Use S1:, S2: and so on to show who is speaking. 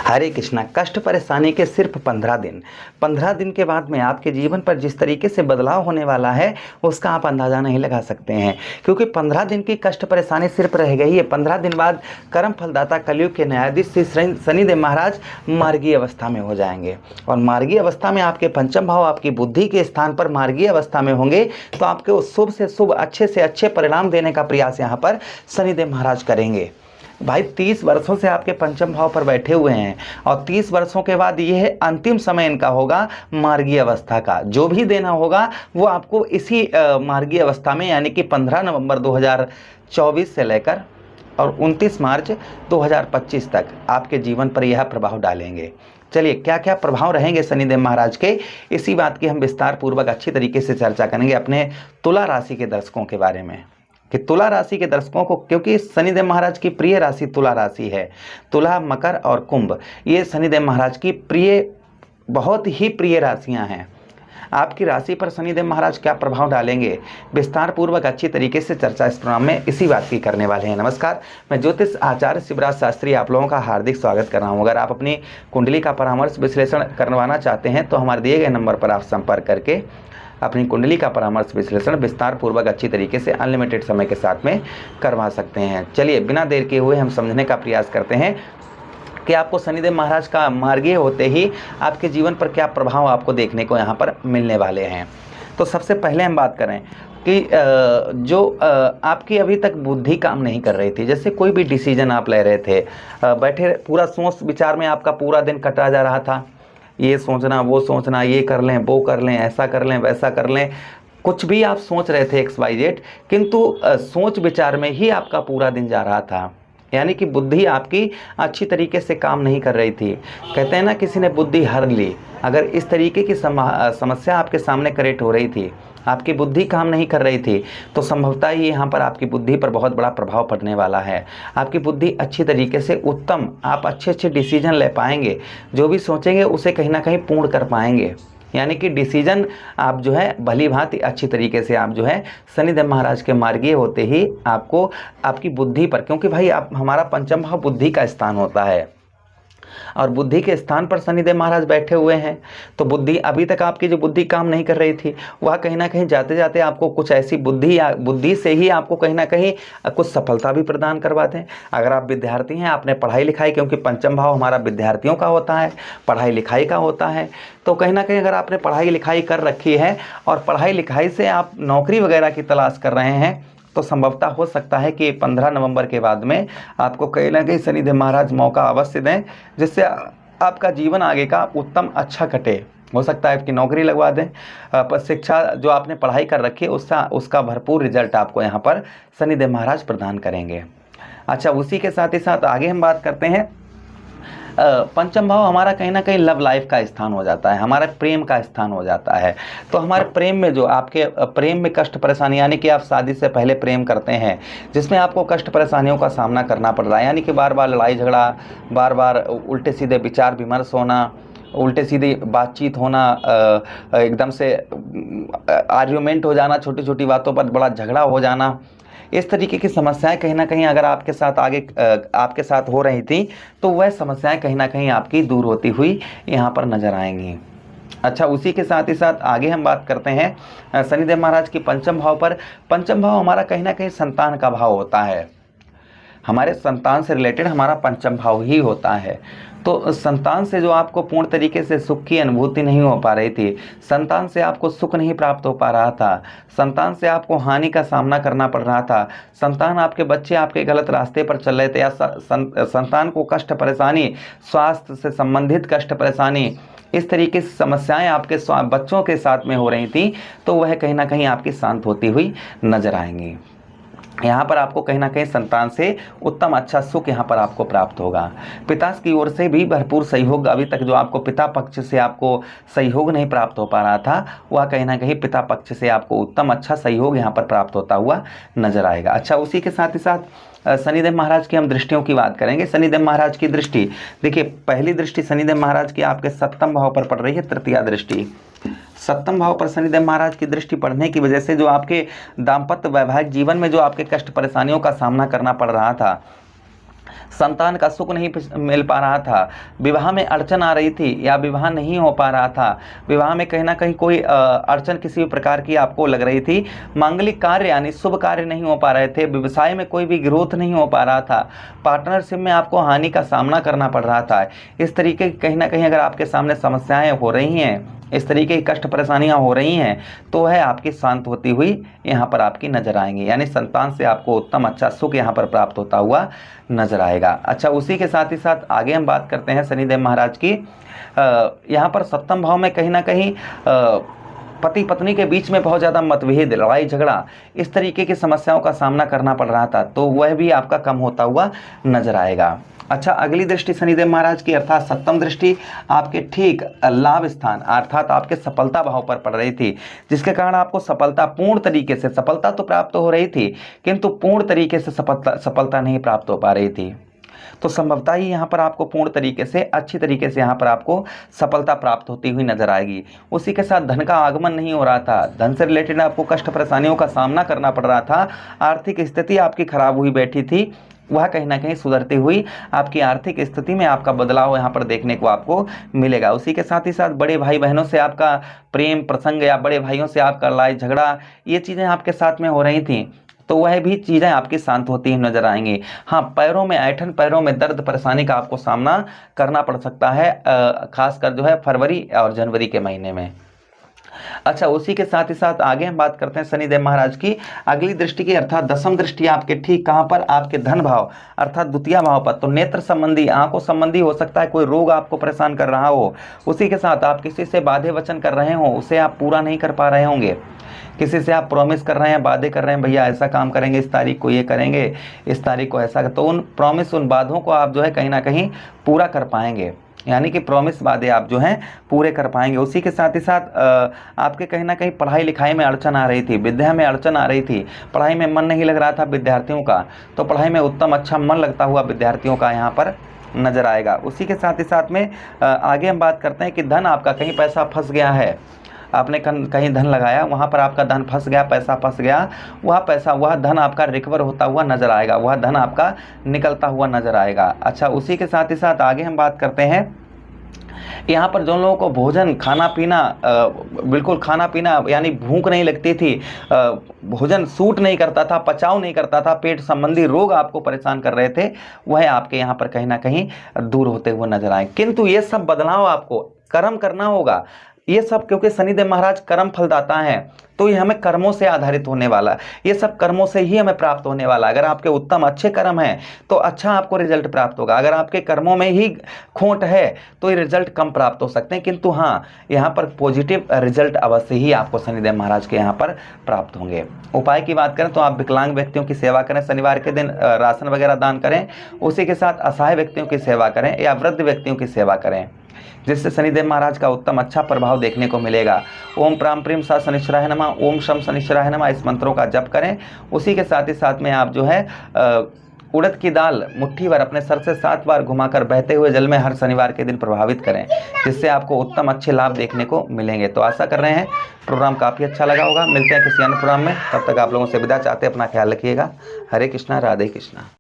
S1: हरे कृष्णा। कष्ट परेशानी के सिर्फ 15 दिन के बाद में आपके जीवन पर जिस तरीके से बदलाव होने वाला है उसका आप अंदाज़ा नहीं लगा सकते हैं, क्योंकि 15 दिन की कष्ट परेशानी सिर्फ रह गई है। 15 दिन बाद कर्म फलदाता कलयुग के न्यायाधीश श्री शनिदेव महाराज मार्गीय अवस्था में हो जाएंगे, और मार्गीय अवस्था में आपके पंचम भाव आपकी बुद्धि के स्थान पर मार्गीय अवस्था में होंगे, तो आपके शुभ से शुभ अच्छे से अच्छे परिणाम देने का प्रयास यहाँ पर शनिदेव महाराज करेंगे। भाई 30 वर्षों से आपके पंचम भाव पर बैठे हुए हैं, और 30 वर्षों के बाद ये अंतिम समय इनका होगा मार्गीय अवस्था का। जो भी देना होगा वो आपको इसी मार्गीय अवस्था में, यानी कि 15 नवंबर 2024 से लेकर और 29 मार्च 2025 तक आपके जीवन पर यह प्रभाव डालेंगे। चलिए, क्या क्या प्रभाव रहेंगे शनिदेव महाराज के, इसी बात की हम विस्तार पूर्वक अच्छी तरीके से चर्चा करेंगे अपने तुला राशि के दर्शकों के बारे में, कि तुला राशि के दर्शकों को, क्योंकि शनिदेव महाराज की प्रिय राशि तुला राशि है। तुला, मकर और कुंभ ये शनिदेव महाराज की प्रिय, बहुत ही प्रिय राशियां हैं। आपकी राशि पर शनिदेव महाराज क्या प्रभाव डालेंगे, विस्तार पूर्वक अच्छी तरीके से चर्चा इस प्रोग्राम में इसी बात की करने वाले हैं। नमस्कार, मैं ज्योतिष आचार्य शिवराज शास्त्री आप लोगों का हार्दिक स्वागत कर रहा हूं। अगर आप अपनी कुंडली का परामर्श विश्लेषण करवाना चाहते हैं तो हमारे दिए गए नंबर पर आप संपर्क करके अपनी कुंडली का परामर्श विश्लेषण विस्तार पूर्वक अच्छी तरीके से अनलिमिटेड समय के साथ में करवा सकते हैं। चलिए, बिना देर किए हुए हम समझने का प्रयास करते हैं कि आपको शनिदेव महाराज का मार्गीय होते ही आपके जीवन पर क्या प्रभाव आपको देखने को यहाँ पर मिलने वाले हैं। तो सबसे पहले हम बात करें कि जो आपकी अभी तक बुद्धि काम नहीं कर रही थी, जैसे कोई भी डिसीजन आप ले रहे थे, बैठे पूरा सोच विचार में आपका पूरा दिन कटा जा रहा था, ये सोचना वो सोचना, ये कर लें वो कर लें, ऐसा कर लें वैसा कर लें, कुछ भी आप सोच रहे थे XYZ, किंतु सोच विचार में ही आपका पूरा दिन जा रहा था, यानी कि बुद्धि आपकी अच्छी तरीके से काम नहीं कर रही थी। कहते हैं ना, किसी ने बुद्धि हर ली। अगर इस तरीके की समस्या आपके सामने क्रिएट हो रही थी, आपकी बुद्धि काम नहीं कर रही थी, तो संभवतः ही यहाँ पर आपकी बुद्धि पर बहुत बड़ा प्रभाव पड़ने वाला है। आपकी बुद्धि अच्छी तरीके से उत्तम, आप अच्छे अच्छे डिसीजन ले पाएंगे, जो भी सोचेंगे उसे कहीं ना कहीं पूर्ण कर पाएंगे, यानी कि डिसीजन आप जो है भली भांति अच्छी तरीके से आप जो है शनिदेव महाराज के मार्गीय होते ही आपको आपकी बुद्धि पर, क्योंकि भाई आप हमारा पंचम भाव बुद्धि का स्थान होता है, और बुद्धि के स्थान पर शनिदेव महाराज बैठे हुए हैं, तो बुद्धि, अभी तक आपकी जो बुद्धि काम नहीं कर रही थी वह कहीं ना कहीं जाते जाते आपको कुछ ऐसी बुद्धि या बुद्धि से ही आपको कहीं ना कहीं कुछ सफलता भी प्रदान करवा दें। अगर आप विद्यार्थी हैं, आपने पढ़ाई लिखाई, क्योंकि पंचम भाव हमारा विद्यार्थियों का होता है, पढ़ाई लिखाई का होता है, तो कहीं ना कहीं अगर आपने पढ़ाई लिखाई कर रखी है और पढ़ाई लिखाई से आप नौकरी वगैरह की तलाश कर रहे हैं, तो संभवतः हो सकता है कि 15 नवंबर के बाद में आपको कहीं ना कहीं शनिदेव महाराज मौका अवश्य दें, जिससे आपका जीवन आगे का उत्तम अच्छा कटे। हो सकता है आपकी नौकरी लगवा दें, पर शिक्षा जो आपने पढ़ाई कर रखी है उसका भरपूर रिजल्ट आपको यहाँ पर शनिदेव महाराज प्रदान करेंगे। अच्छा, उसी के साथ ही साथ आगे हम बात करते हैं, पंचम भाव हमारा कहीं ना कहीं लव लाइफ का स्थान हो जाता है, हमारे प्रेम का स्थान हो जाता है। तो हमारे प्रेम में जो आपके प्रेम में कष्ट परेशानी, यानी कि आप शादी से पहले प्रेम करते हैं जिसमें आपको कष्ट परेशानियों का सामना करना पड़ रहा है, यानी कि बार बार लड़ाई झगड़ा, बार बार उल्टे सीधे विचार विमर्श होना, उल्टे सीधी बातचीत होना, एकदम से आर्ग्यूमेंट हो जाना, छोटी छोटी बातों पर बड़ा झगड़ा हो जाना, इस तरीके की समस्याएं कहीं ना कहीं अगर आपके साथ आपके साथ हो रही थी, तो वह समस्याएं कहीं ना कहीं आपकी दूर होती हुई यहाँ पर नजर आएंगी। अच्छा, उसी के साथ ही साथ आगे हम बात करते हैं शनिदेव महाराज की पंचम भाव पर। पंचम भाव हमारा कहीं ना कहीं संतान का भाव होता है, हमारे संतान से रिलेटेड हमारा पंचम भाव ही होता है। तो संतान से जो आपको पूर्ण तरीके से सुख की अनुभूति नहीं हो पा रही थी, संतान से आपको सुख नहीं प्राप्त हो पा रहा था, संतान से आपको हानि का सामना करना पड़ रहा था, संतान आपके बच्चे आपके गलत रास्ते पर चल रहे थे, या संतान को कष्ट परेशानी, स्वास्थ्य से संबंधित कष्ट परेशानी, इस तरीके से समस्याएं आपके बच्चों के साथ में हो रही थी, तो वह कहीं ना कहीं आपकी शांत होती हुई नजर आएंगी। यहाँ पर आपको कहीं ना कहीं संतान से उत्तम अच्छा सुख यहाँ पर आपको प्राप्त होगा। पिता की ओर से भी भरपूर सहयोग, अभी तक जो आपको पिता पक्ष से आपको सहयोग नहीं प्राप्त हो पा रहा था, वह कहीं ना कहीं पिता पक्ष से आपको उत्तम अच्छा सहयोग यहाँ पर प्राप्त होता हुआ नजर आएगा। अच्छा, उसी के साथ ही साथ शनिदेव महाराज की हम दृष्टियों की बात करेंगे। शनिदेव महाराज की दृष्टि, देखिए, पहली दृष्टि शनिदेव महाराज की आपके सप्तम भाव पर पड़ रही है, तृतीया दृष्टि। सप्तम भाव पर शनिदेव महाराज की दृष्टि पड़ने की वजह से जो आपके दाम्पत्य वैवाहिक जीवन में जो आपके कष्ट परेशानियों का सामना करना पड़ रहा था, संतान का सुख नहीं मिल पा रहा था, विवाह में अड़चन आ रही थी या विवाह नहीं हो पा रहा था, विवाह में कहीं ना कहीं कोई अड़चन किसी भी प्रकार की आपको लग रही थी, मांगलिक कार्य यानी शुभ कार्य नहीं हो पा रहे थे, व्यवसाय में कोई भी ग्रोथ नहीं हो पा रहा था, पार्टनरशिप में आपको हानि का सामना करना पड़ रहा था, इस तरीके की कहीं ना कहीं अगर आपके सामने समस्याएं हो रही हैं, इस तरीके की कष्ट परेशानियां हो रही हैं, तो वह आपकी शांत होती हुई यहाँ पर आपकी नजर आएंगी। यानी संतान से आपको उत्तम अच्छा सुख यहाँ पर प्राप्त होता हुआ नजर आएगा। अच्छा, उसी के साथ ही साथ आगे हम बात करते हैं शनिदेव महाराज की। यहाँ पर सप्तम भाव में कहीं ना कहीं पति पत्नी के बीच में बहुत ज़्यादा मतभेद, लड़ाई झगड़ा, इस तरीके की समस्याओं का सामना करना पड़ रहा था, तो वह भी आपका कम होता हुआ नजर आएगा। अच्छा, अगली दृष्टि शनिदेव महाराज की अर्थात सप्तम दृष्टि आपके ठीक लाभ स्थान अर्थात आपके सफलता भाव पर पड़ रही थी, जिसके कारण आपको सफलता पूर्ण तरीके से, सफलता तो प्राप्त हो रही थी किंतु पूर्ण तरीके से सफलता नहीं प्राप्त हो पा रही थी। तो संभवतः ही यहाँ पर आपको पूर्ण तरीके से, अच्छी तरीके से यहाँ पर आपको सफलता प्राप्त होती हुई नजर आएगी। उसी के साथ धन का आगमन नहीं हो रहा था, धन से रिलेटेड आपको कष्ट परेशानियों का सामना करना पड़ रहा था, आर्थिक स्थिति आपकी खराब हुई बैठी थी, वह कहीं ना कहीं सुधरती हुई आपकी आर्थिक स्थिति में आपका बदलाव यहाँ पर देखने को आपको मिलेगा। उसी के साथ ही साथ बड़े भाई बहनों से आपका प्रेम प्रसंग या बड़े भाइयों से आपका लड़ाई झगड़ा, ये चीज़ें आपके साथ में हो रही थी, तो वह भी चीज़ें आपकी शांत होती हुई नजर आएंगी। हाँ, पैरों में ऐठन, पैरों में दर्द परेशानी का आपको सामना करना पड़ सकता है, खासकर जो है फरवरी और जनवरी के महीने में। अच्छा, उसी के साथ ही साथ आगे हम बात करते हैं शनिदेव महाराज की अगली दृष्टि की अर्थात दसम दृष्टि आपके ठीक कहाँ पर, आपके धन भाव अर्थात द्वितीय भाव पर। तो नेत्र संबंधी, आंखों संबंधी हो सकता है कोई रोग आपको परेशान कर रहा हो, उसी के साथ आप किसी से वादे वचन कर रहे हो, उसे आप पूरा नहीं कर पा रहे होंगे, किसी से आप प्रॉमिस कर रहे हैं, वादे कर रहे हैं, भैया ऐसा काम करेंगे, इस तारीख को ये करेंगे, इस तारीख को ऐसा, तो उन प्रॉमिस, उन वादों को आप जो है कहीं ना कहीं पूरा कर पाएंगे, यानी कि प्रॉमिस वादे आप जो हैं पूरे कर पाएंगे। उसी के साथ ही साथ आपके कहीं ना कहीं पढ़ाई लिखाई में अड़चन आ रही थी, विद्या में अड़चन आ रही थी, पढ़ाई में मन नहीं लग रहा था विद्यार्थियों का, तो पढ़ाई में उत्तम अच्छा मन लगता हुआ विद्यार्थियों का यहाँ पर नजर आएगा। उसी के साथ ही साथ में आगे हम बात करते हैं कि धन आपका कहीं पैसा फंस गया है, आपने कहीं धन लगाया, वहाँ पर आपका धन फंस गया, पैसा फंस गया, वह धन आपका रिकवर होता हुआ नजर आएगा, वह धन आपका निकलता हुआ नजर आएगा। अच्छा, उसी के साथ ही साथ आगे हम बात करते हैं यहाँ पर जो लोगों को भोजन खाना पीना बिल्कुल खाना पीना यानी भूख नहीं लगती थी, भोजन सूट नहीं करता था, पचाव नहीं करता था, पेट संबंधी रोग आपको परेशान कर रहे थे, वह आपके यहाँ पर कहीं ना कहीं दूर होते हुए नजर आए। किंतु ये सब बदलाव आपको कर्म करना होगा, ये सब क्योंकि शनिदेव महाराज कर्म फलदाता हैं, तो ये हमें कर्मों से आधारित होने वाला है, ये सब कर्मों से ही हमें प्राप्त होने वाला। अगर आपके उत्तम अच्छे कर्म हैं तो अच्छा आपको रिजल्ट प्राप्त होगा, अगर आपके कर्मों में ही खोट है तो ये रिजल्ट कम प्राप्त हो सकते हैं, किंतु हाँ, यहाँ पर पॉजिटिव रिजल्ट अवश्य ही आपको शनिदेव महाराज के यहाँ पर प्राप्त होंगे। उपाय की बात करें तो आप विकलांग व्यक्तियों की सेवा करें, शनिवार के दिन राशन वगैरह दान करें, उसी के साथ असहाय व्यक्तियों की सेवा करें या वृद्ध व्यक्तियों की सेवा करें, जिससे शनिदेव महाराज का उत्तम अच्छा प्रभाव देखने को मिलेगा। ओम प्राम प्रीम सा शनिश्चराय नमः, ओम शम शनिश्चराय नमः, इस मंत्रों का जप करें। उसी के साथ ही साथ में आप जो है उड़द की दाल मुट्ठी भर अपने सर से 7 बार घुमाकर बहते हुए जल में हर शनिवार के दिन प्रभावित करें, जिससे आपको उत्तम अच्छे लाभ देखने को मिलेंगे। तो आशा कर रहे हैं प्रोग्राम काफ़ी अच्छा लगा होगा। मिलते हैं किसी अन्य प्रोग्राम में, तब तक आप लोगों से विदा चाहते हैं, अपना ख्याल रखिएगा। हरे कृष्णा, राधे कृष्णा।